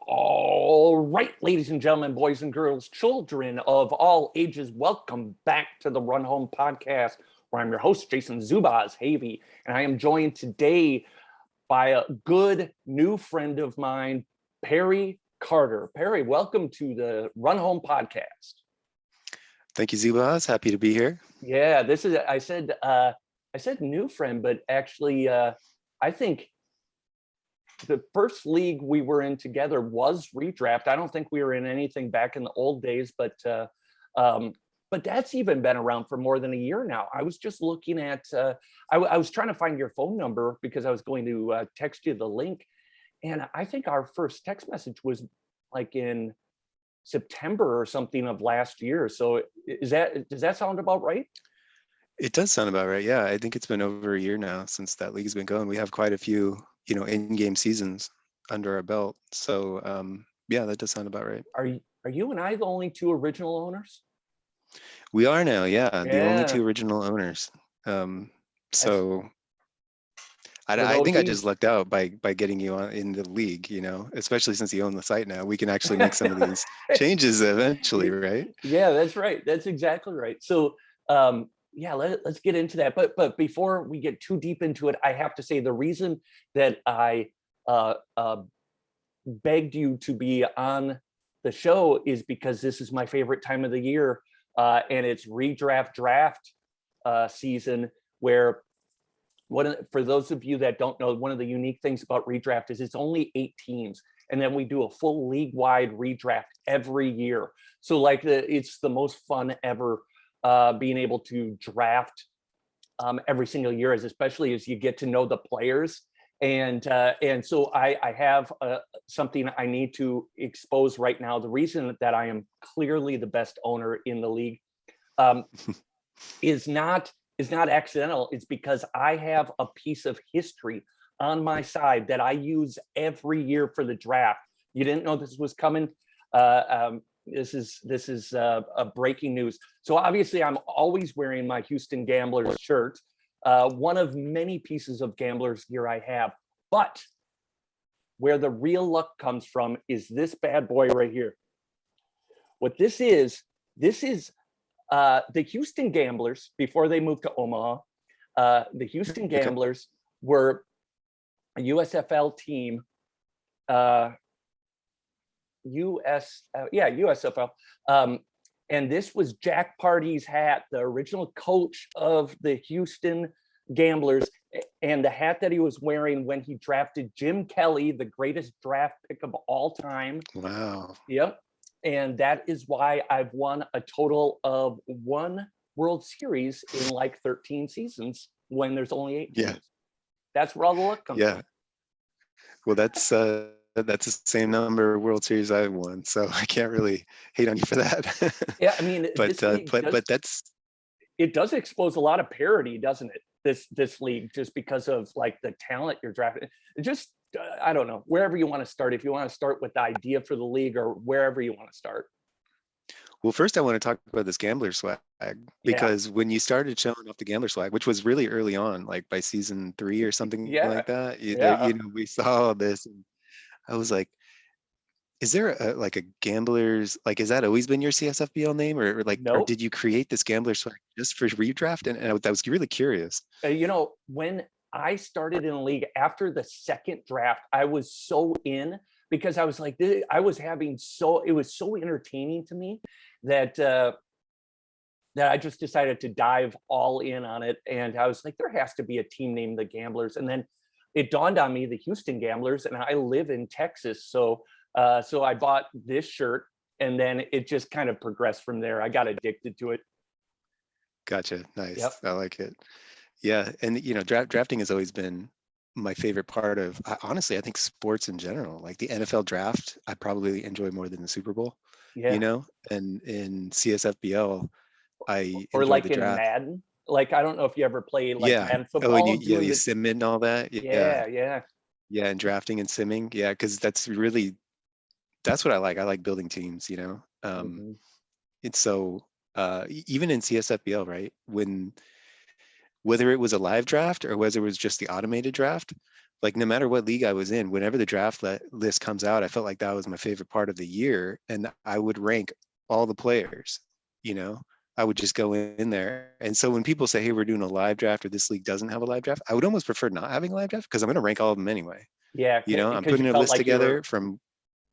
All right, ladies and gentlemen, boys and girls, children of all ages, welcome back to the Run Home Podcast, where I'm your host, Jason Zubaz Havey, and I am joined today by a good new friend of mine, Perry Carter. Perry, welcome to the Run Home Podcast. Thank you, Zubaz. Happy to be here. Yeah, this is, I said new friend, but actually, I think the first league we were in together was Redraft. I don't think we were in anything back in the old days, but that's even been around for more than a year now. I was just looking at, I was trying to find your phone number because I was going to text you the link. And I think our first text message was like in September or something of last year. So does that sound about right? It does sound about right. Yeah, I think it's been over a year now since that league's been going. We have quite a few, in-game seasons under our belt. So yeah, that does sound about right. Are you and I the only two original owners? We are now, yeah, the only Yeah. two original owners. So For I the think I just OGs. lucked out by getting you on in the league, especially since you own the site now. We can actually make some of these changes eventually, right? Yeah, that's right. That's exactly right. So yeah, let's get into that. But before we get too deep into it, I have to say the reason that I begged you to be on the show is because this is my favorite time of the year, and it's redraft draft season, where for those of you that don't know, one of the unique things about redraft is it's only 8 teams, and then we do a full league-wide redraft every year. So like it's the most fun ever, being able to draft every single year, especially as you get to know the players. And so I have something I need to expose right now. The reason that I am clearly the best owner in the league is not accidental. It's because I have a piece of history on my side that I use every year for the draft. You didn't know this was coming. This is a breaking news. So obviously I'm always wearing my Houston Gamblers shirt, one of many pieces of Gamblers gear I have. But where the real luck comes from is this bad boy right here. What this is the Houston Gamblers, before they moved to Omaha. The Houston Gamblers were a USFL team. USFL. And this was Jack Party's hat, the original coach of the Houston Gamblers, and the hat that he was wearing when he drafted Jim Kelly, the greatest draft pick of all time. Wow. Yep. And that is why I've won a total of 1 World Series in like 13 seasons when there's only 8 teams. Yeah. That's where all the luck comes from. Well, that's the same number of World Series I've won, so I can't really hate on you for that. Yeah, I mean, but that's, it does expose a lot of parity, doesn't it? This league, just because of like the talent you're drafting. It just I don't know, wherever you want to start, if you want to start with the idea for the league or wherever you want to start. Well, first I want to talk about this Gambler swag, because when you started showing off the Gambler swag, which was really early on, like by season 3 or something like that, we saw this, and I was like, is there like a Gamblers, like, has that always been your CSFBL name, or like, Nope. or did you create this Gambler swag just for redraft? And I was really curious. When I started in the league after the second draft, I was so in, because I was like, it was so entertaining to me that I just decided to dive all in on it. And I was like, there has to be a team named the Gamblers. And then it dawned on me, the Houston Gamblers, and I live in Texas. So I bought this shirt, and then it just kind of progressed from there. I got addicted to it. Gotcha. Nice. Yep. I like it. Yeah. And, drafting has always been my favorite part of, honestly, I think sports in general. Like the NFL draft, I probably enjoy more than the Super Bowl, and in CSFBL, I or enjoy like the in draft. Madden. Like, I don't know if you ever played like Madden football. Oh, and you sim it and all that. Yeah. And drafting and simming. Yeah, because that's what I like. I like building teams, It's so even in CSFBL, right? Whether it was a live draft or whether it was just the automated draft, like no matter what league I was in, whenever the draft list comes out, I felt like that was my favorite part of the year. And I would rank all the players, you know, I would just go in there. And so when people say, hey, we're doing a live draft or this league doesn't have a live draft, I would almost prefer not having a live draft because I'm going to rank all of them anyway. Yeah, You know, I'm because you putting a felt list like together from.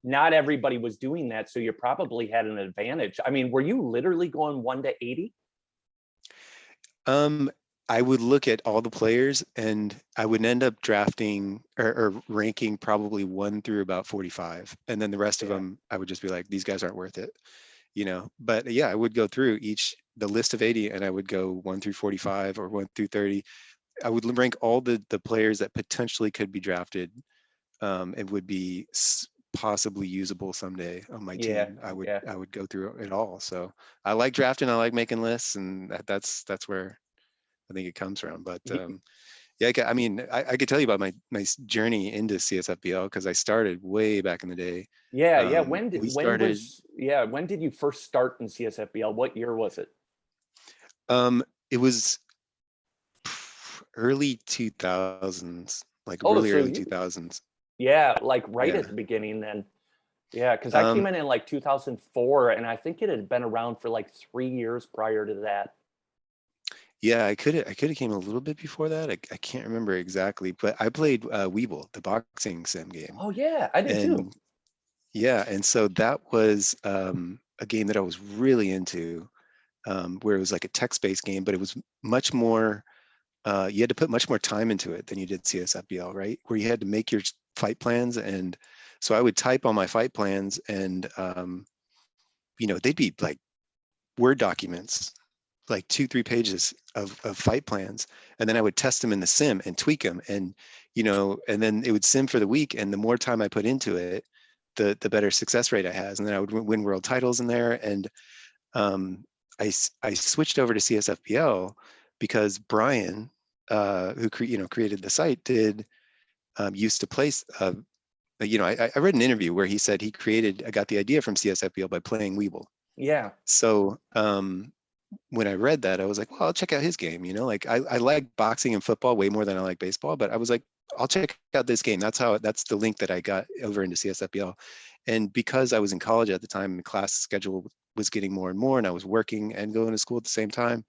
not everybody was doing that, so you probably had an advantage. I mean, were you literally going 1 to 80? I would look at all the players and I would end up drafting or ranking probably 1 through about 45. And then the rest of them, I would just be like, these guys aren't worth it, you know? But yeah, I would go through the list of 80 and I would go 1 through 45 or 1 through 30. I would rank all the players that potentially could be drafted and would be possibly usable someday on my team. I would go through it all. So I like drafting, I like making lists, and that's where I think it comes from. But yeah, I mean, I could tell you about my journey into CSFBL because I started way back in the day. Yeah. When When did you first start in CSFBL? What year was it? It was early 2000s, like Oh, really so early 2000s. yeah, like right Yeah. at the beginning then. Yeah, because I came in like 2004, and I think it had been around for like 3 years prior to that. Yeah, I could have came a little bit before that. I can't remember exactly, but I played Weeble, the boxing sim game. Oh yeah, I did too. And yeah, and so that was a game that I was really into, where it was like a text-based game, but it was much more. You had to put much more time into it than you did CSFBL, right? Where you had to make your fight plans, and so I would type on my fight plans, and they'd be like Word documents, like 2-3 pages of fight plans, and then I would test them in the sim and tweak them, and and then it would sim for the week, and the more time I put into it, the better success rate I has, and then I would win world titles in there. And I switched over to CSFBL because Brian, who created the site, did used to play. I read an interview where he said I got the idea from CSFBL by playing Weeble. Yeah. So when I read that, I was like, well, I'll check out his game. Like I like boxing and football way more than I like baseball, but I was like, I'll check out this game. That's the link that I got over into CSFBL. And because I was in college at the time, the class schedule was getting more and more, and I was working and going to school at the same time,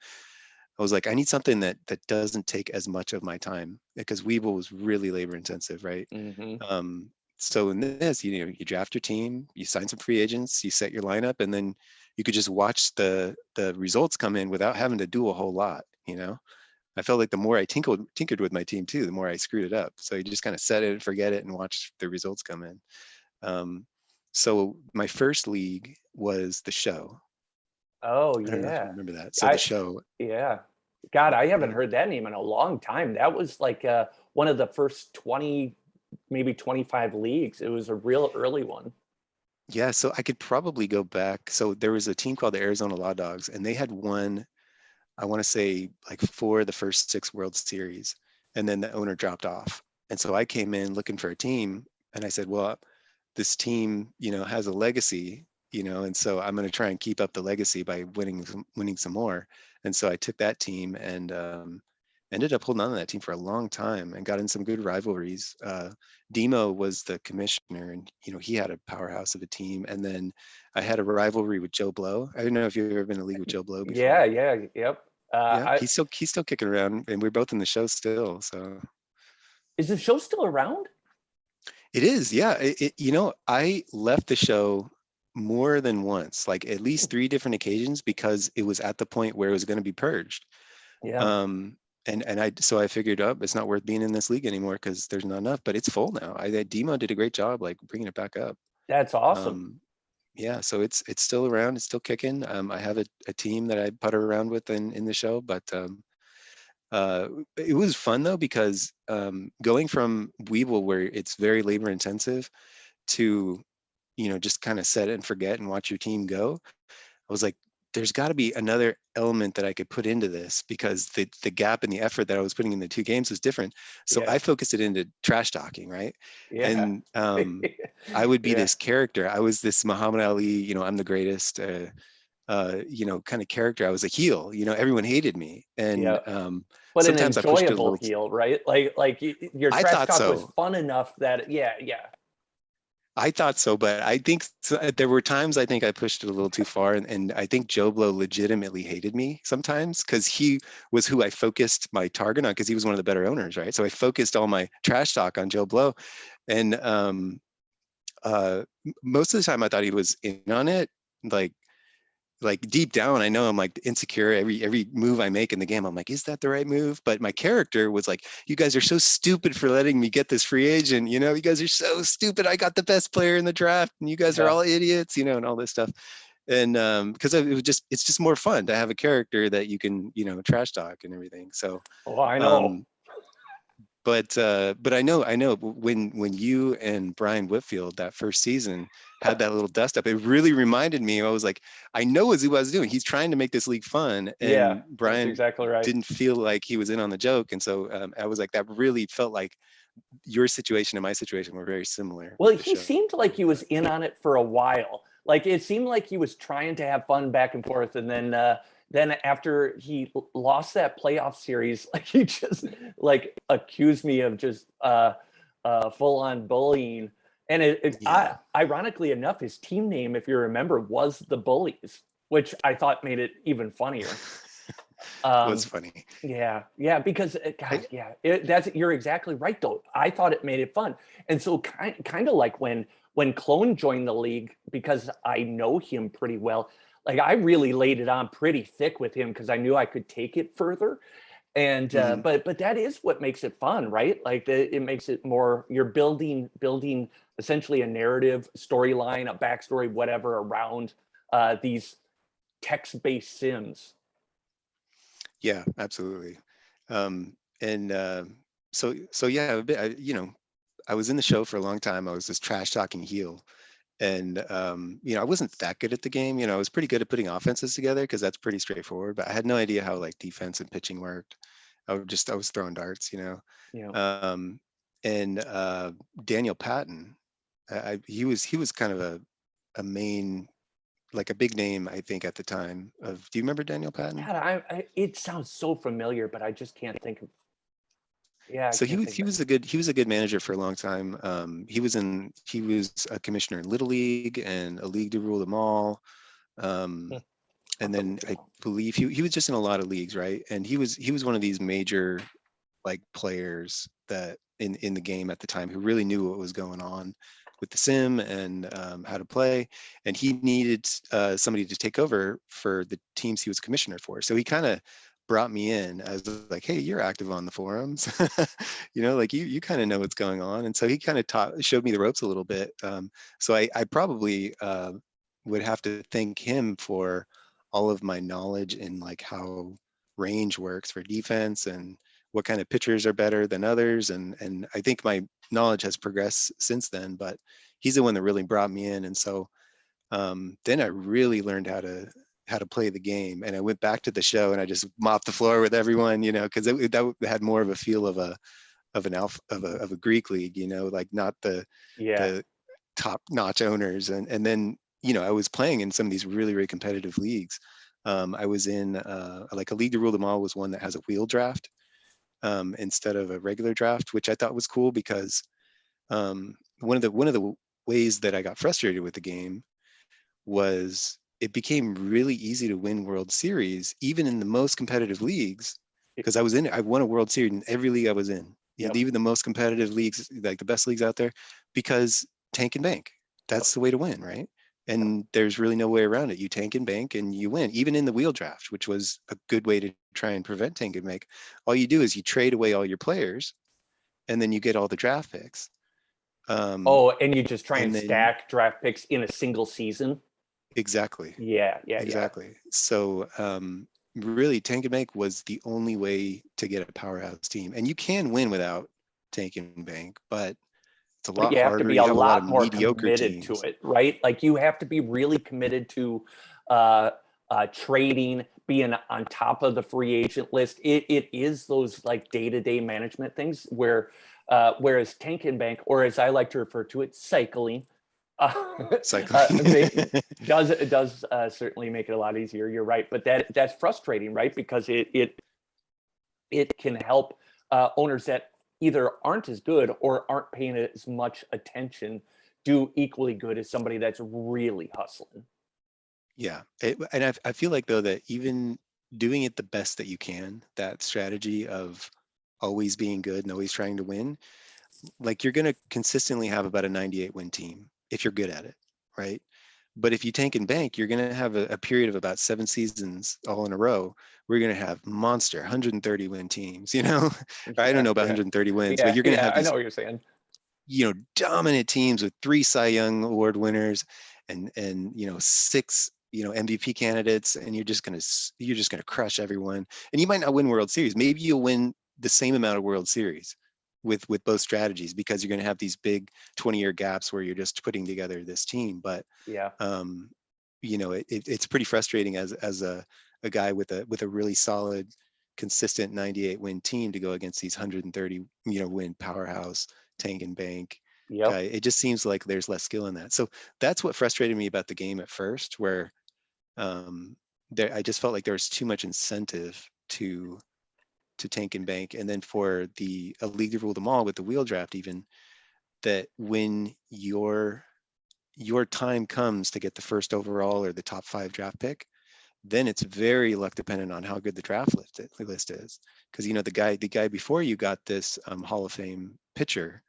I was like, I need something that doesn't take as much of my time, because Weeble was really labor intensive, right? Mm-hmm. So in this, you draft your team, you sign some free agents, you set your lineup, and then you could just watch the results come in without having to do a whole lot. I felt like the more I tinkered with my team too, the more I screwed it up. So you just kind of set it and forget it and watch the results come in. So my first league was the show. Oh I don't know if you yeah. remember that. So the show. Yeah. God, I haven't Yeah. heard that name in a long time. That was like one of the first 20, maybe 25 leagues. It was a real early one. Yeah, so I could probably go back. So there was a team called the Arizona Law Dogs, and they had won, I want to say, like 4 of the first 6 World Series, and then the owner dropped off. And so I came in looking for a team, and I said, well, this team, has a legacy, and so I'm going to try and keep up the legacy by winning some more. And so I took that team and ended up holding on to that team for a long time and got in some good rivalries. Demo was the commissioner, and he had a powerhouse of a team. And then I had a rivalry with Joe Blow. I don't know if you've ever been in a league with Joe Blow before. Yep. Yeah, he's still kicking around, and we're both in the show still. So is the show still around? it is, yeah. I left the show more than once, like at least 3 different occasions, because it was at the point where it was going to be purged. Yeah. So I figured up, it's not worth being in this league anymore because there's not enough. But it's full now. Demo did a great job, like bringing it back up. That's awesome. Yeah, so it's still around, it's still kicking. I have a team that I putter around with in the show, but it was fun though, because going from Weeble, where it's very labor intensive, to just kind of set it and forget and watch your team go, I was like, there's got to be another element that I could put into this, because the gap in the effort that I was putting in the 2 games was different. So I focused it into trash talking, right? Yeah. And I would be Yeah. this character. I was this Muhammad Ali, I'm the greatest. kind of character. I was a heel, everyone hated me. And but an sometimes I pushed it a enjoyable little. heel, right? Like your I trash thought talk was so. fun enough that I thought so, but I think there were times I think I pushed it a little too far, and I think Joe Blow legitimately hated me sometimes because he was who I focused my target on because he was one of the better owners, right? So I focused all my trash talk on Joe Blow, and most of the time I thought he was in on it, like deep down I know I'm like insecure. Every move I make in the game I'm like, is that the right move? But my character was like, you guys are so stupid for letting me get this free agent, you guys are so stupid. I got the best player in the draft and you guys are all idiots, and all this stuff. And because it's just more fun to have a character that you can trash talk and everything. So I know. But I know when you and Brian Whitfield that first season had that little dust up, it really reminded me. I was like, I know what Zubaz doing. He's trying to make this league fun, and that's Brian exactly right. didn't feel like he was in on the joke, and so I was like, that really felt like your situation and my situation were very similar. Well, he seemed like he was in on it for a while. Like it seemed like he was trying to have fun back and forth, and then after he lost that playoff series, like he just like accused me of just full on bullying. And ironically enough, his team name, if you remember, was the Bullies, which I thought made it even funnier. It was funny. Yeah, because you're exactly right though. I thought it made it fun, and so kind of like when Clone joined the league, because I know him pretty well. Like I really laid it on pretty thick with him because I knew I could take it further. And but that is what makes it fun, right? Like it makes it more. You're building essentially a narrative, storyline, a backstory, whatever around these text-based sims. Yeah, absolutely. And so yeah, I was in the show for a long time. I was this trash talking heel. And I wasn't that good at the game. I was pretty good at putting offenses together because that's pretty straightforward. But I had no idea how like defense and pitching worked. I was throwing darts. Um, and Daniel Patton, he was kind of a main, like a big name, I think, at the time. Do you remember Daniel Patton? God, it sounds so familiar, but I just can't think of. Yeah, I So can't think he of it. was a good manager for a long time. He was a commissioner in Little League and a league to rule them all. And then I believe he was just in a lot of leagues, right? And he was one of these major like players that in the game at the time who really knew what was going on with the sim and how to play. And he needed somebody to take over for the teams he was commissioner for. So he kind of brought me in as like, hey, you're active on the forums, like you kind of know what's going on. And so he kind of showed me the ropes a little bit. So I probably would have to thank him for all of my knowledge in like how range works for defense and what kind of pitchers are better than others. And I think my knowledge has progressed since then, but he's the one that really brought me in. And so then I really learned how to play the game. And I went back to the show and I just mopped the floor with everyone, because that had more of a feel of a Greek league, like not the top notch owners. And then, I was playing in some of these really, really competitive leagues. I was in like a league to rule them all was one that has a wheel draft instead of a regular draft, which I thought was cool because one of the ways that I got frustrated with the game was it became really easy to win World Series, even in the most competitive leagues, because I won a World Series in every league I was in, even the most competitive leagues, like the best leagues out there, because tank and bank, that's the way to win, right? And there's really no way around it. You tank and bank and you win, even in the wheel draft, which was a good way to try and prevent tank and bank. All you do is you trade away all your players and then you get all the draft picks. And you just try and then, stack draft picks in a single season. Exactly. Yeah. Exactly. So really tank and bank was the only way to get a powerhouse team. And you can win without tank and bank, but it's a lot you have to harder. be You a have a lot of lot more mediocre committed teams. to it, right? Like you have to be really committed to trading, being on top of the free agent list. It is those like day-to-day management things whereas tank and bank, or as I like to refer to it, cycling, cycling. It does certainly make it a lot easier. You're right, but that's frustrating, right? Because it can help owners that either aren't as good or aren't paying as much attention do equally good as somebody that's really hustling. Yeah, and I feel like though that even doing it the best that you can, that strategy of always being good and always trying to win, like you're going to consistently have about a 98 win team if you're good at it, right? But if you tank and bank, you're going to have a period of about 7 seasons all in a row. We're going to have monster 130 win teams, you know? I don't know about 130 wins, but you're going to have I these, know what you're saying. dominant teams with 3 Cy Young Award winners and 6 MVP candidates, and you're just gonna crush everyone. And you might not win World Series. Maybe you'll win the same amount of World Series with both strategies, because you're gonna have these big 20-year gaps where you're just putting together this team. But yeah, it's pretty frustrating as a guy with a really solid, consistent 98 win team to go against these 130 win powerhouse tank and bank guy. It just seems like there's less skill in that. So that's what frustrated me about the game at first, where I just felt like there was too much incentive to tank and bank. And then for a league to rule them all with the wheel draft, even, that when your time comes to get the first overall or the top 5 draft pick, then it's very luck dependent on how good the draft list is. Because the guy before you got this Hall of Fame pitcher,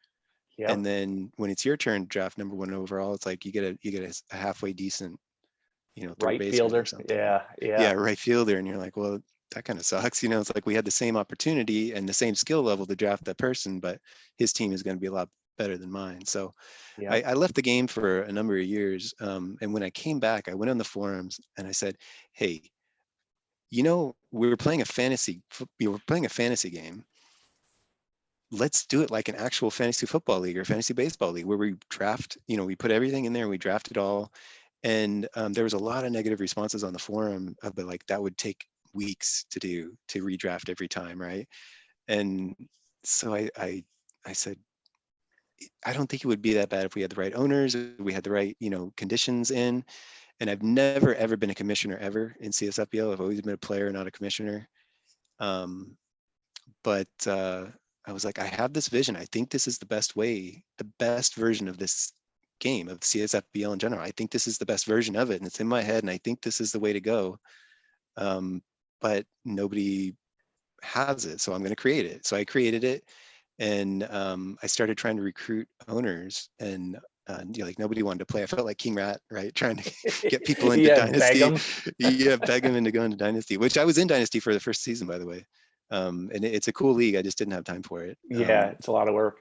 and then when it's your turn to draft number 1 overall, it's like you get a halfway decent, third right baseman fielder. or something. Yeah, right fielder, and you're like, well, that kind of sucks. It's like we had the same opportunity and the same skill level to draft that person, but his team is going to be a lot better than mine. So I left the game for a number of years, and when I came back, I went on the forums and I said, hey, we were playing a fantasy game. Let's do it like an actual fantasy football league or fantasy baseball league, where we draft, we put everything in there, we draft it all. And there was a lot of negative responses on the forum, but like that would take weeks to redraft every time, right? And so I said, I don't think it would be that bad if we had the right owners, we had the right, conditions in. And I've never ever been a commissioner ever in CSFBL. I've always been a player, not a commissioner. But I was like, I have this vision. I think this is the best version of this game, of CSFBL in general. I think this is the best version of it, and it's in my head, and I think this is the way to go. But nobody has it, so I'm going to create it. So I created it, and I started trying to recruit owners, and like nobody wanted to play. I felt like King Rat, right? Trying to get people into Dynasty. Beg them into going to Dynasty, which I was in Dynasty for the first season, by the way. And it's a cool league. I just didn't have time for it. It's a lot of work.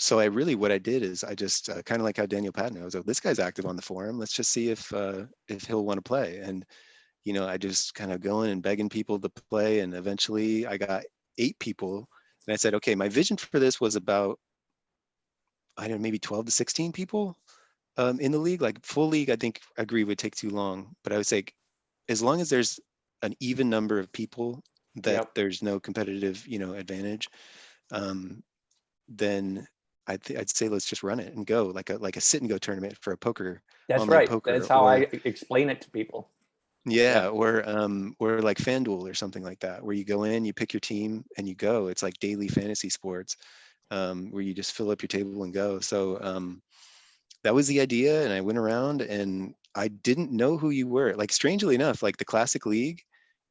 So what I did is I just kind of like how Daniel Patton, I was like, this guy's active on the forum. Let's just see if he'll want to play. And I just kind of going and begging people to play, and eventually I got 8 people. And I said, okay, my vision for this was about, I don't know, maybe 12 to 16 people in the league. Like full league, I think I agree would take too long. But I would say, as long as there's an even number of people that there's no competitive, advantage, then I'd say let's just run it and go like a sit and go tournament for a poker. That's online right. poker. That's how I explain it to people. Or like FanDuel or something like that, where you go in, you pick your team and you go. It's like daily fantasy sports, where you just fill up your table and go. So that was the idea, and I went around and I didn't know who you were. Like strangely enough, like the Classic League,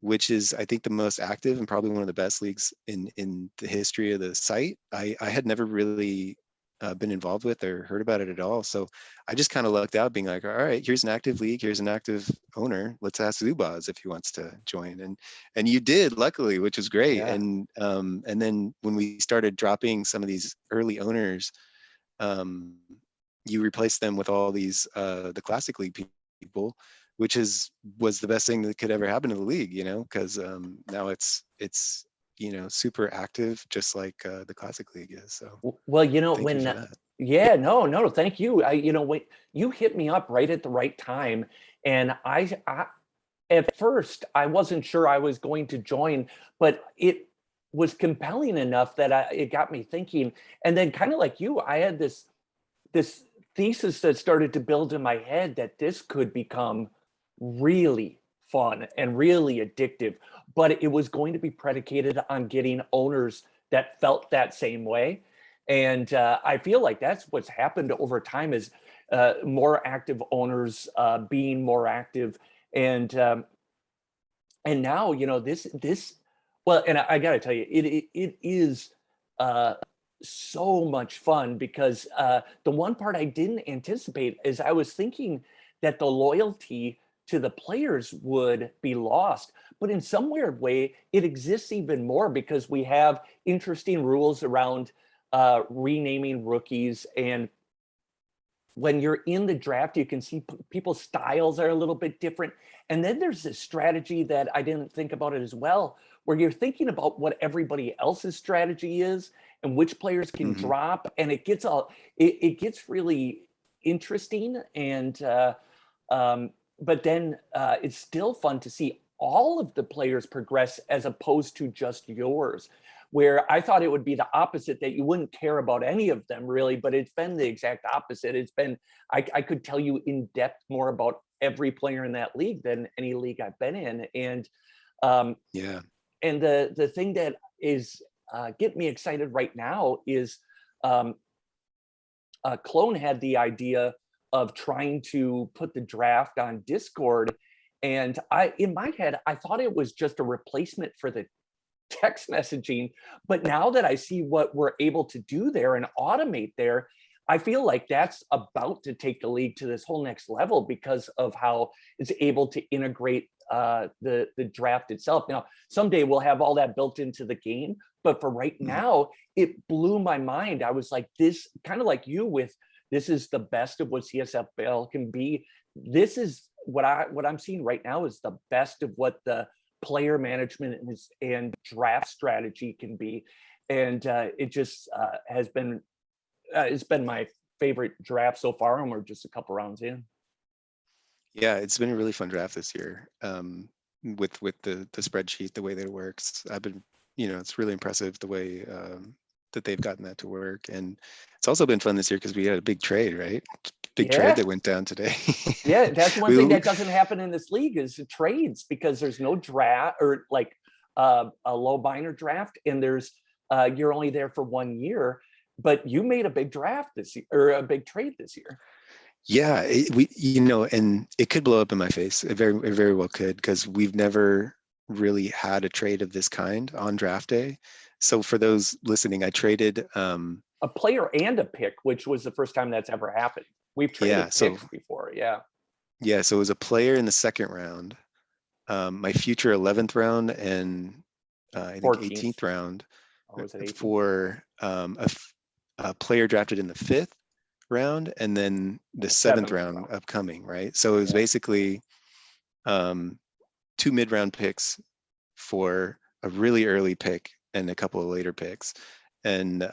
which is I think the most active and probably one of the best leagues in the history of the site, I had never really been involved with or heard about it at all. So I just kind of lucked out, being like, all right, here's an active league, here's an active owner. Let's ask Zubaz if he wants to join. And you did, luckily, which was great. And then when we started dropping some of these early owners, you replaced them with all these the Classic League people, which was the best thing that could ever happen to the league, because now it's super active, just like the Classic League is. So well, thank you for that. No, thank you. When you hit me up right at the right time, and I at first I wasn't sure I was going to join, but was compelling enough that it got me thinking. And then kind of like you, I had this thesis that started to build in my head that this could become really fun and really addictive, but it was going to be predicated on getting owners that felt that same way. And I feel like that's what's happened over time, is more active owners being more active. And now, this, well, and I got to tell you, it is so much fun, because the one part I didn't anticipate is I was thinking that the loyalty to the players would be lost, but in some weird way it exists even more, because we have interesting rules around renaming rookies. And when you're in the draft, you can see people's styles are a little bit different. And then there's this strategy that I didn't think about it as well, where you're thinking about what everybody else's strategy is and which players can drop. And it gets it gets really interesting. And but then it's still fun to see all of the players progress, as opposed to just yours, where I thought it would be the opposite, that you wouldn't care about any of them really, but it's been the exact opposite. It's been, I could tell you in depth more about every player in that league than any league I've been in. And yeah. And the thing that is getting me excited right now is Clone had the idea of trying to put the draft on Discord. And in my head, I thought it was just a replacement for the text messaging. But now that I see what we're able to do there and automate there, I feel like that's about to take the league to this whole next level, because of how it's able to integrate the draft itself. Now, someday we'll have all that built into the game, but for right now, it blew my mind. I was like, this, kind of like you with, this is the best of what CSFBL can be. This is what I'm seeing right now is the best of what the player management and draft strategy can be. And it just has been, it's been my favorite draft so far, and we're just a couple rounds in. Yeah, it's been a really fun draft this year. With the spreadsheet, the way that it works, I've been, it's really impressive the way that they've gotten that to work. And it's also been fun this year because we had a big trade, right? Big trade that went down today. Yeah, that's one thing that doesn't happen in this league is trades, because there's no draft, or like a low binder draft, and there's you're only there for 1 year. But you made a big draft this year, or a big trade this year. Yeah, and it could blow up in my face. It very well could, because we've never really had a trade of this kind on draft day. So for those listening, I traded a player and a pick, which was the first time that's ever happened. We've traded picks before. Yeah, so it was a player in the second round, my future 11th round, and I think 18th round for a player drafted in the 5th round, and then the 7th round upcoming, right? So it was basically 2 mid-round picks for a really early pick and a couple of later picks. And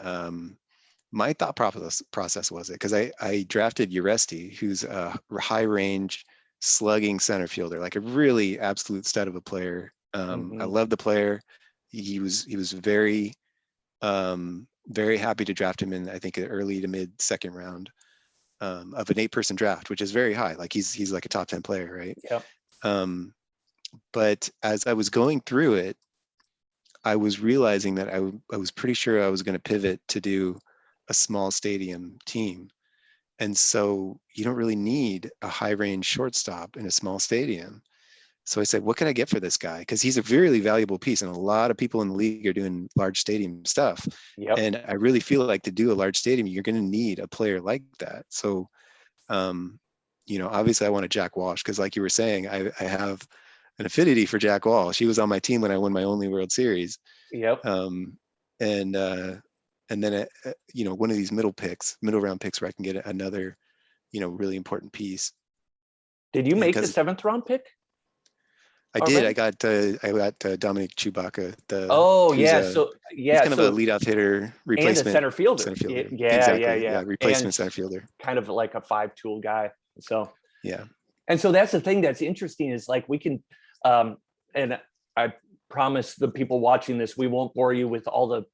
my thought process was it, because I drafted Uresti, who's a high range slugging center fielder, like a really absolute stud of a player. I love the player. He was very very happy to draft him in, I think, an early to mid 2nd round of an 8-person draft, which is very high. Like he's like a top 10 player, right? Yeah. But as I was going through it, I was realizing that I was pretty sure I was going to pivot to do a small stadium team. And so you don't really need a high range shortstop in a small stadium. So I said, what can I get for this guy? Because he's a really valuable piece, and a lot of people in the league are doing large stadium stuff. And I really feel like to do a large stadium, you're going to need a player like that. So, obviously I want a Jack Walsh, because like you were saying, I have an affinity for Jack Walsh. He was on my team when I won my only World Series. And then, one of these middle round picks where I can get another, really important piece. Did you make the 7th round pick? I did. I got Dominique Chewbacca. He's kind of a leadoff hitter, replacement, and a center fielder. Yeah, replacement and center fielder. Kind of like a 5-tool guy. So yeah. And so that's the thing that's interesting, is like we can, and I promise the people watching this, we won't bore you with all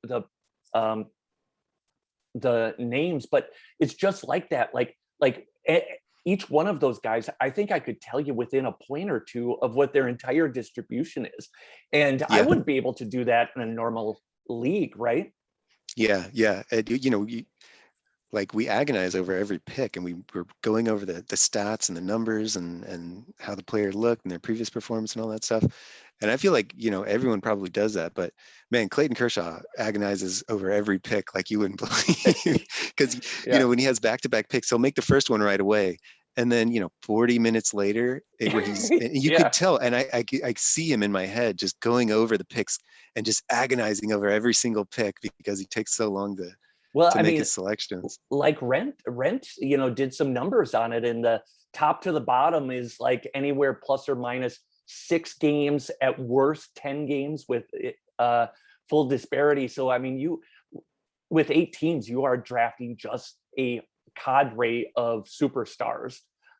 the names, but it's just like that. Like each one of those guys, I think I could tell you within a point or two of what their entire distribution is. And I wouldn't be able to do that in a normal league, right? Yeah. And, like we agonize over every pick, and we're going over the stats and the numbers and how the player looked and their previous performance and all that stuff. And I feel like, everyone probably does that, but man, Clayton Kershaw agonizes over every pick like you wouldn't believe. Because, when he has back-to-back picks, he'll make the first one right away. And then, 40 minutes later, where you could tell, and I see him in my head just going over the picks and just agonizing over every single pick because he takes so long to make his selections. Like Rent, did some numbers on it, and the top to the bottom is like anywhere plus or minus 6 games, at worst 10 games, with full disparity. So I mean, you with 8 teams, you are drafting just a cadre of superstars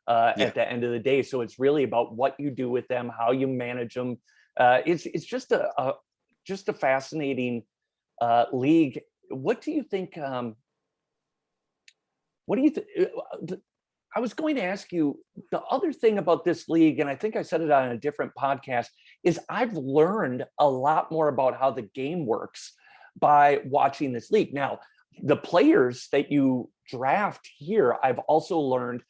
at the end of the day. So it's really about what you do with them, how you manage them. It's just a fascinating league. What do you think? What do you think? I was going to ask you, the other thing about this league, and I think I said it on a different podcast, is I've learned a lot more about how the game works by watching this league. Now, the players that you draft here, I've also learned,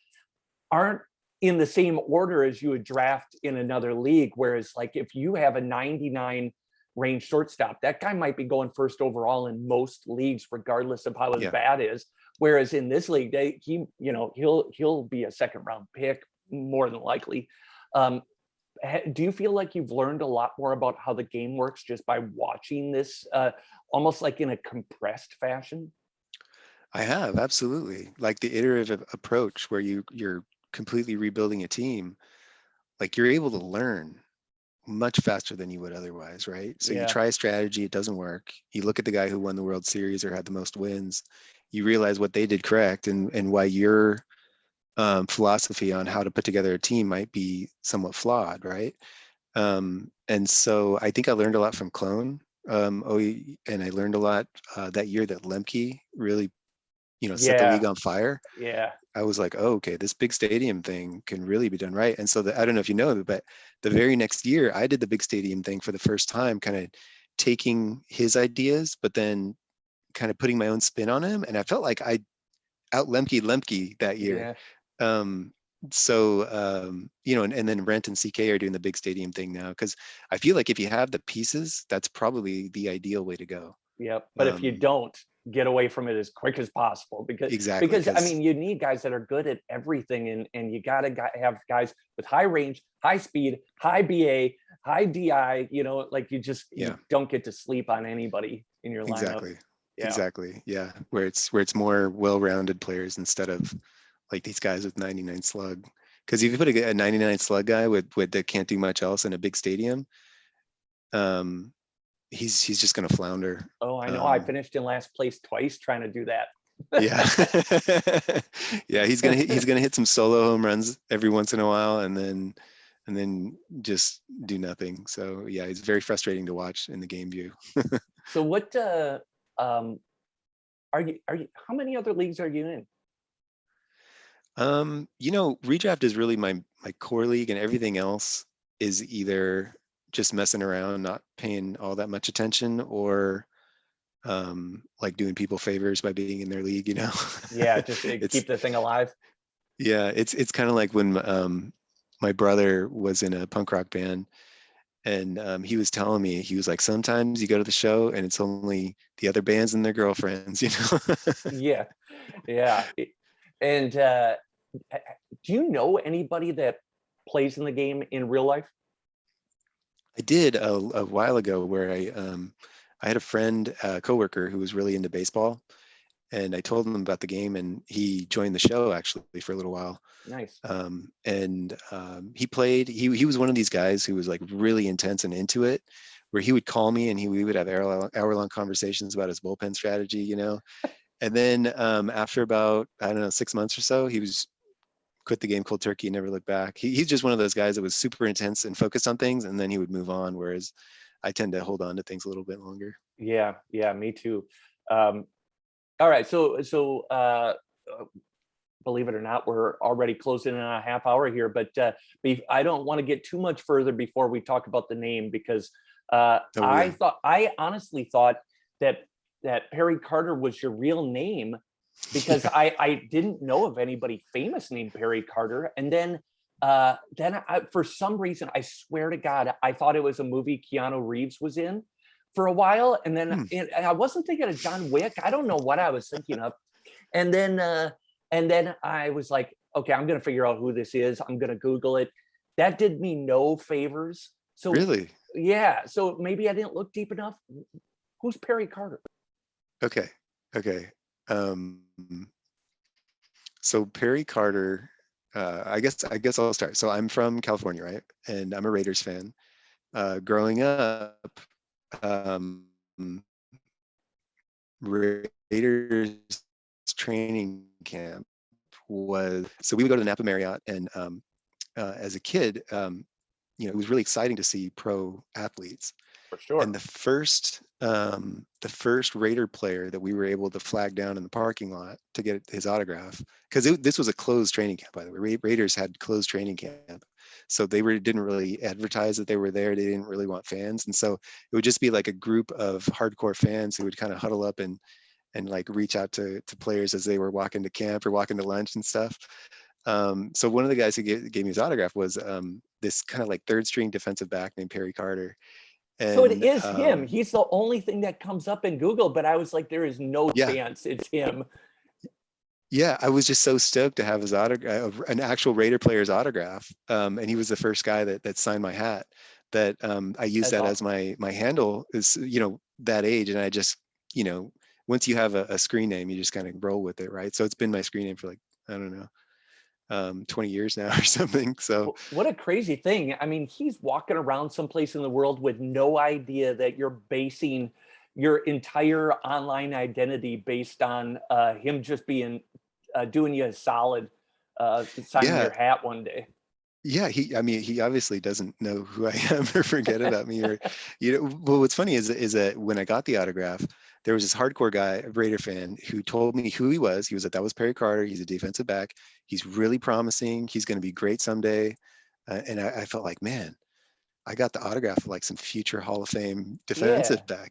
aren't in the same order as you would draft in another league. Whereas, like, if you have a 99 range shortstop, that guy might be going first overall in most leagues, regardless of how his bat is. Whereas in this league, he'll be a second round pick more than likely. Do you feel like you've learned a lot more about how the game works just by watching this, almost like in a compressed fashion? I have, absolutely. Like the iterative approach where you're completely rebuilding a team, like you're able to learn much faster than you would otherwise, right? So you try a strategy, it doesn't work. You look at the guy who won the World Series or had the most wins, you realize what they did correct and why your philosophy on how to put together a team might be somewhat flawed, right? And so I think I learned a lot from Clone. And I learned a lot that year that Lemke really, set the league on fire. Yeah. I was like, oh, okay, this big stadium thing can really be done right. And so I don't know if you know, but the very next year I did the big stadium thing for the first time, kind of taking his ideas, but then kind of putting my own spin on him. And I felt like I out Lemke that year. And then Rent and CK are doing the big stadium thing now, because I feel like if you have the pieces, that's probably the ideal way to go. Yep. But if you don't, get away from it as quick as possible, because I mean, you need guys that are good at everything, and you gotta have guys with high range, high speed, high BA, high DI. Like you don't get to sleep on anybody in your lineup. Exactly. Yeah. Where it's more well-rounded players instead of like these guys with 99 slug. Because if you put a 99 slug guy with that can't do much else in a big stadium, he's just going to flounder. Oh, I know. I finished in last place twice trying to do that. Yeah, he's gonna hit some solo home runs every once in a while, and then just do nothing. So yeah, it's very frustrating to watch in the game view. So what are you how many other leagues are you in? Redraft is really my core league, and everything else is either just messing around, not paying all that much attention, or like doing people favors by being in their league, Yeah, just keep the thing alive. Yeah, it's kind of like when my brother was in a punk rock band, and he was telling me, he was like, sometimes you go to the show and it's only the other bands and their girlfriends, Yeah. And do you know anybody that plays in the game in real life? I did a while ago, where I had a friend, a coworker, who was really into baseball, and I told him about the game, and he joined the show actually for a little while. Nice. He played. He was one of these guys who was like really intense and into it, where he would call me and we would have hour-long conversations about his bullpen strategy, And then after about, I don't know, 6 months or so, he was quit the game cold turkey and never looked back. He's just one of those guys that was super intense and focused on things, and then he would move on. Whereas I tend to hold on to things a little bit longer. Yeah, me too. All right, so believe it or not, we're already closing in on a half hour here, but I don't want to get too much further before we talk about the name, because I honestly thought that Perry Carter was your real name, because I didn't know of anybody famous named Perry Carter. And then for some reason, I swear to God, I thought it was a movie Keanu Reeves was in for a while. And then and I wasn't thinking of John Wick. I don't know what I was thinking of. And then I was like, okay, I'm going to figure out who this is. I'm going to Google it. That did me no favors. So Really? Yeah. So maybe I didn't look deep enough. Who's Perry Carter? Okay. So Perry Carter, I guess I'll start. So I'm from California, right? And I'm a Raiders fan. Growing up, Raiders training camp was, so we would go to the Napa Marriott, and as a kid, it was really exciting to see pro athletes. For sure. And the first Raider player that we were able to flag down in the parking lot to get his autograph, because this was a closed training camp, by the way. Raiders had closed training camp, so they didn't really advertise that they were there. They didn't really want fans, and so it would just be like a group of hardcore fans who would kind of huddle up and like reach out to players as they were walking to camp or walking to lunch and stuff. So one of the guys who gave me his autograph was this kind of like third string defensive back named Perry Carter. And, so it is him. He's the only thing that comes up in Google, but I was like, there is no chance it's him. Yeah, I was just so stoked to have his autograph, an actual Raider player's autograph. And he was the first guy that signed my hat, that I used that awesome as my handle, is, that age. And I just, once you have a screen name, you just kind of roll with it, right? So it's been my screen name for like, I don't know, 20 years now or something. So what a crazy thing. I mean, he's walking around someplace in the world with no idea that you're basing your entire online identity based on him just being doing you a solid, signing your hat one day. Yeah, he obviously doesn't know who I am or forget about me, or, well, what's funny is that when I got the autograph, there was this hardcore guy, a Raider fan, who told me who he was. He was like, that was Perry Carter. He's a defensive back. He's really promising. He's going to be great someday. And I felt like, man, I got the autograph of like some future Hall of Fame defensive back,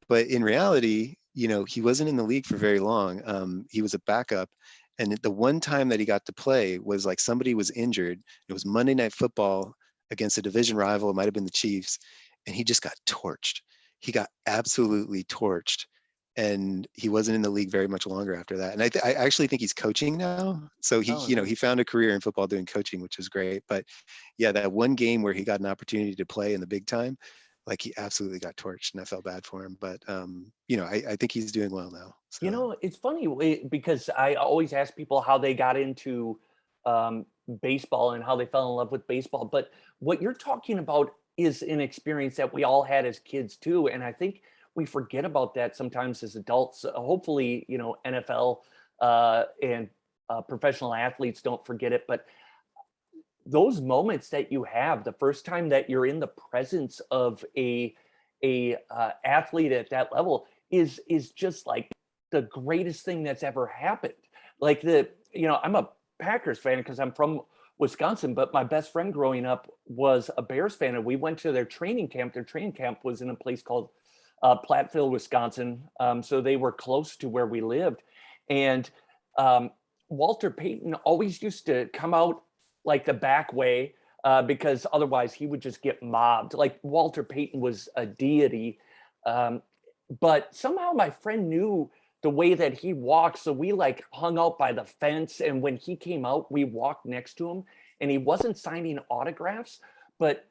But in reality, he wasn't in the league for very long. He was a backup. And the one time that he got to play was like somebody was injured. It was Monday Night Football against a division rival. It might have been the Chiefs. And he just got torched. He got absolutely torched. And he wasn't in the league very much longer after that. And I actually think he's coaching now. So he found a career in football doing coaching, which is great. But yeah, that one game where he got an opportunity to play in the big time, like, he absolutely got torched, and I felt bad for him. But I think he's doing well now. So. It's funny because I always ask people how they got into baseball and how they fell in love with baseball. But what you're talking about is an experience that we all had as kids too. And I think we forget about that sometimes as adults. Hopefully, NFL and professional athletes don't forget it. But those moments that you have, the first time that you're in the presence of a athlete at that level is just like the greatest thing that's ever happened. Like I'm a Packers fan because I'm from Wisconsin, but my best friend growing up was a Bears fan, and we went to their training camp. Their training camp was in a place called Platteville, Wisconsin. So they were close to where we lived. And Walter Payton always used to come out like the back way because otherwise he would just get mobbed. Like, Walter Payton was a deity. But somehow my friend knew the way that he walked. So we like hung out by the fence. And when he came out, we walked next to him, and he wasn't signing autographs, but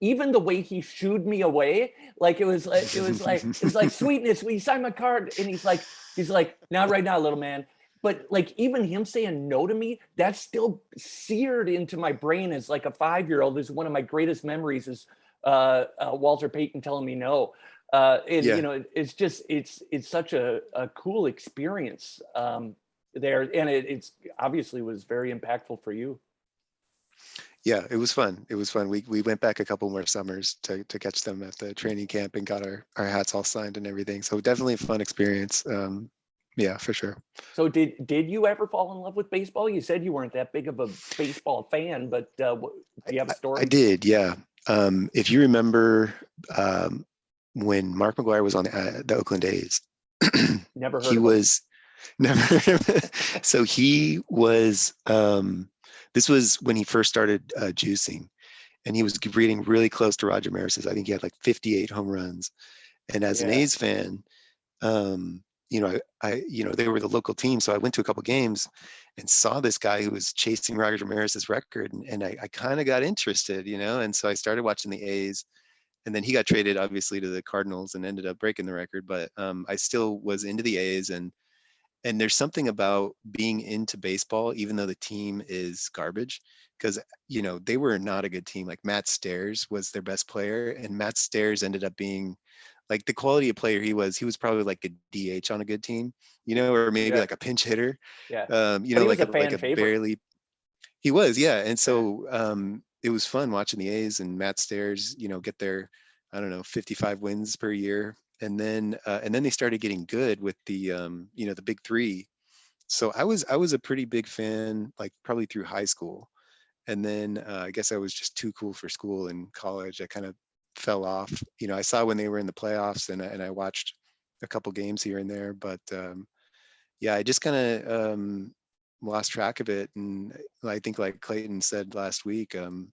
even the way he shooed me away, like it was like sweetness. Will you sign my card? And he's like, not right now, little man. But like, even him saying no to me, that's still seared into my brain as like a 5-year-old. Is one of my greatest memories is Walter Payton telling me no. It's just it's such a cool experience there, and it's obviously was very impactful for you. Yeah, it was fun. It was fun. We went back a couple more summers to catch them at the training camp and got our hats all signed and everything. So definitely a fun experience. Yeah, for sure. So did you ever fall in love with baseball? You said you weren't that big of a baseball fan, but do you have a I story? did, yeah. If you remember when Mark McGuire was on the Oakland A's, Never heard he of them. was never. So he was. This was when he first started juicing, and he was getting really close to Roger Maris's. I think he had like 58 home runs. And as an Yeah, A's fan, um, they were the local team, so I went to a couple games and saw this guy who was chasing Roger Maris's record, and I kind of got interested, and so I started watching the A's, and then he got traded obviously to the Cardinals and ended up breaking the record, but I still was into the A's, and there's something about being into baseball, even though the team is garbage, because they were not a good team. Like Matt Stairs was their best player, and Matt Stairs ended up being like the quality of player he was probably like a DH on a good team, or maybe yeah, like a pinch hitter, yeah. But he was like a like fan a favorite. barely. He was, yeah, and Yeah, so it was fun watching the A's and Matt Stairs, get their, I don't know, 55 wins per year, and then they started getting good with the the big three. So I was a pretty big fan, like probably through high school, and then I guess I was just too cool for school in college. I kind of fell off. I saw when they were in the playoffs, and I watched a couple games here and there, but yeah, I just kind of lost track of it. And I think, like Clayton said last week, I'm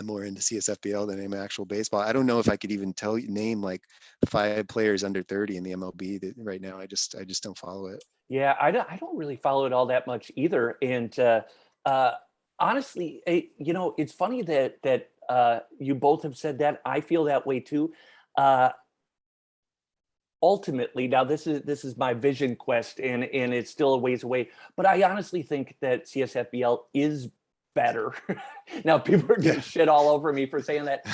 more into CSFBL than I'm actual baseball. I don't know if I could even name like 5 players under 30 in the MLB that right now. I just don't follow it. yeah. I don't really follow it all that much either. And uh, honestly, it's funny that you both have said that. I feel that way too. Uh, Ultimately, now this is my vision quest, and it's still a ways away, but I honestly think that CSFBL is better. Now people are going to Yeah. shit all over me for saying that,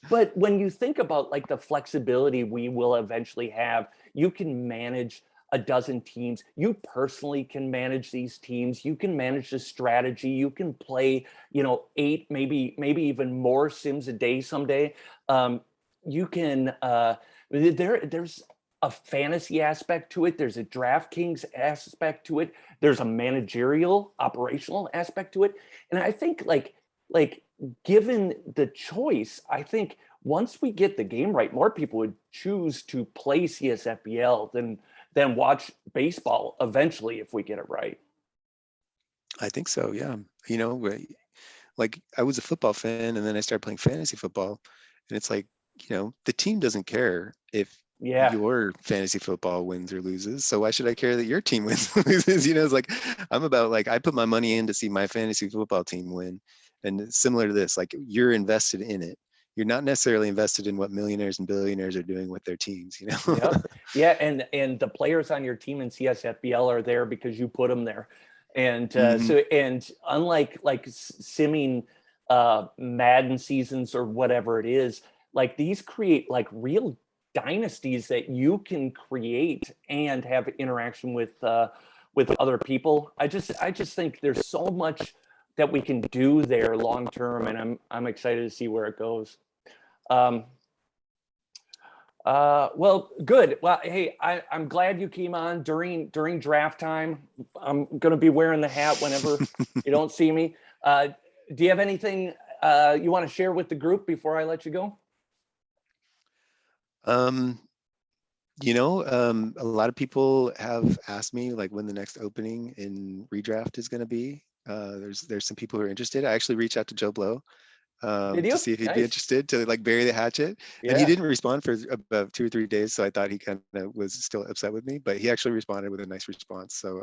but when you think about like the flexibility we will eventually have, you can manage a dozen teams. You personally can manage these teams. You can manage the strategy. You can play, 8, maybe even more sims a day someday. You can there's a fantasy aspect to it. There's a DraftKings aspect to it. There's a managerial, operational aspect to it. And I think like given the choice, I think once we get the game right, more people would choose to play CSFBL than watch baseball eventually if we get it right. I think so. Yeah. Like I was a football fan and then I started playing fantasy football, and it's like, the team doesn't care if Yeah. your fantasy football wins or loses. So why should I care that your team wins or loses? It's like I'm about, like, I put my money in to see my fantasy football team win. And it's similar to this, like you're invested in it. You're not necessarily invested in what millionaires and billionaires are doing with their teams. Yep. Yeah, and the players on your team in CSFBL are there because you put them there, and Hmm. and unlike like simming Madden seasons or whatever it is, like these create like real dynasties that you can create and have interaction with other people. I just think there's so much that we can do there long term, and I'm excited to see where it goes. Um, well, good. Well, hey, I'm glad you came on during draft time. I'm going to be wearing the hat whenever you don't see me. Do you have anything you want to share with the group before I let you go? um, a lot of people have asked me like when the next opening in redraft is going to be. There's some people who are interested. I actually reached out to Joe Blow Did to you? see if he'd be Nice. interested to like bury the hatchet, and he Yeah. didn't respond for about 2 or 3 days. So I thought he kind of was still upset with me, but he actually responded with a nice response. So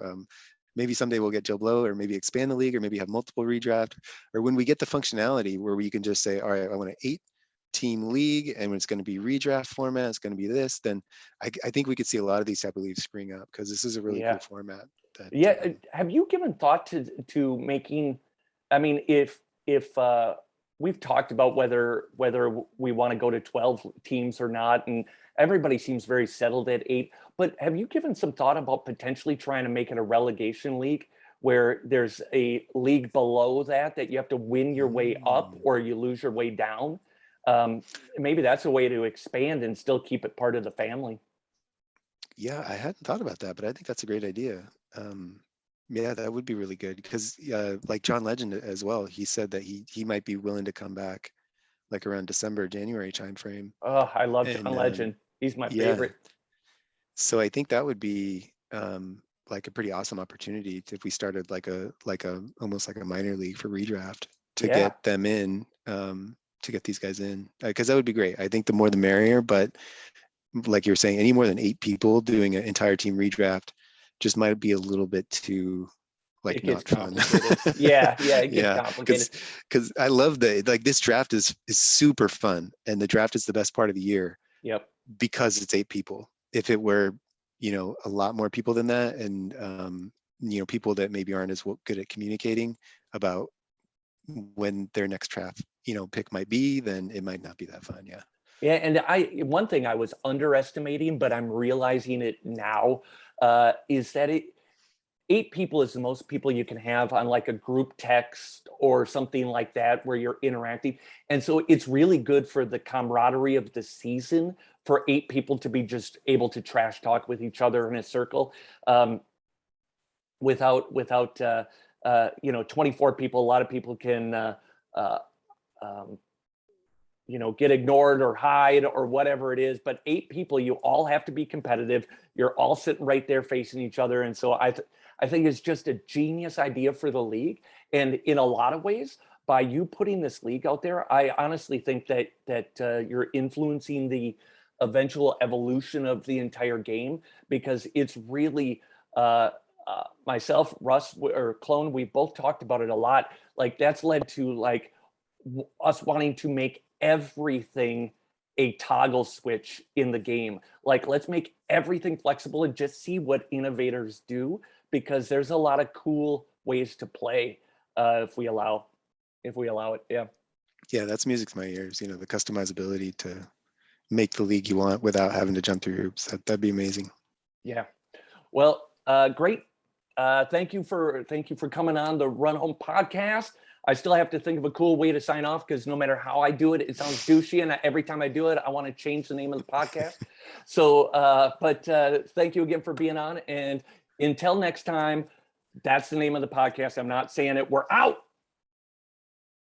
maybe someday we'll get Joe Blow, or maybe expand the league, or maybe have multiple redraft, or when we get the functionality where we can just say, all right, I want an 8-team league, and when it's going to be redraft format, it's going to be this, then I think we could see a lot of these type of leagues spring up, because this is a really Yeah. cool format that Yeah. Have you given thought to making? I mean, if we've talked about whether we want to go to 12 teams or not, and everybody seems very settled at 8. But have you given some thought about potentially trying to make it a relegation league where there's a league below that you have to win your way up or you lose your way down. Maybe that's a way to expand and still keep it part of the family. Yeah, I hadn't thought about that, but I think that's a great idea. Yeah, that would be really good because like John Legend as well, he said that he might be willing to come back like around December, January timeframe. Oh, I love And John Legend. He's my yeah, favorite. so I think that would be like a pretty awesome opportunity if we started like a almost like a minor league for redraft to get them in, to get these guys in, because that would be great. I think the more the merrier, but like you're saying, any more than 8 people doing an entire team redraft just might be a little bit too like it gets not fun. complicated. Yeah, it gets Yeah, complicated. because I love like this draft is super fun, and the draft is the best part of the year. Yep. Because it's 8 people. If it were, a lot more people than that, and people that maybe aren't as good at communicating about when their next draft, pick might be, then it might not be that fun. Yeah. Yeah, and one thing I was underestimating, but I'm realizing it now, is that 8 people is the most people you can have on like a group text or something like that where you're interacting. And so it's really good for the camaraderie of the season for 8 people to be just able to trash talk with each other in a circle, without 24 people. A lot of people can get ignored or hide or whatever it is, but 8 people, you all have to be competitive. You're all sitting right there facing each other. And so I think it's just a genius idea for the league. And in a lot of ways, by you putting this league out there, I honestly think that you're influencing the eventual evolution of the entire game, because it's really, myself, Russ, or Clone, we both talked about it a lot. Like that's led to like us wanting to make everything a toggle switch in the game. Like, let's make everything flexible and just see what innovators do, because there's a lot of cool ways to play, if we allow it. Yeah, that's music to my ears. The customizability to make the league you want without having to jump through hoops. That'd be amazing. Yeah. Well, great. Thank you for coming on the Run Home podcast. I still have to think of a cool way to sign off, because no matter how I do it, it sounds douchey. And every time I do it, I want to change the name of the podcast. So, but thank you again for being on. And until next time, that's the name of the podcast. I'm not saying it. We're out.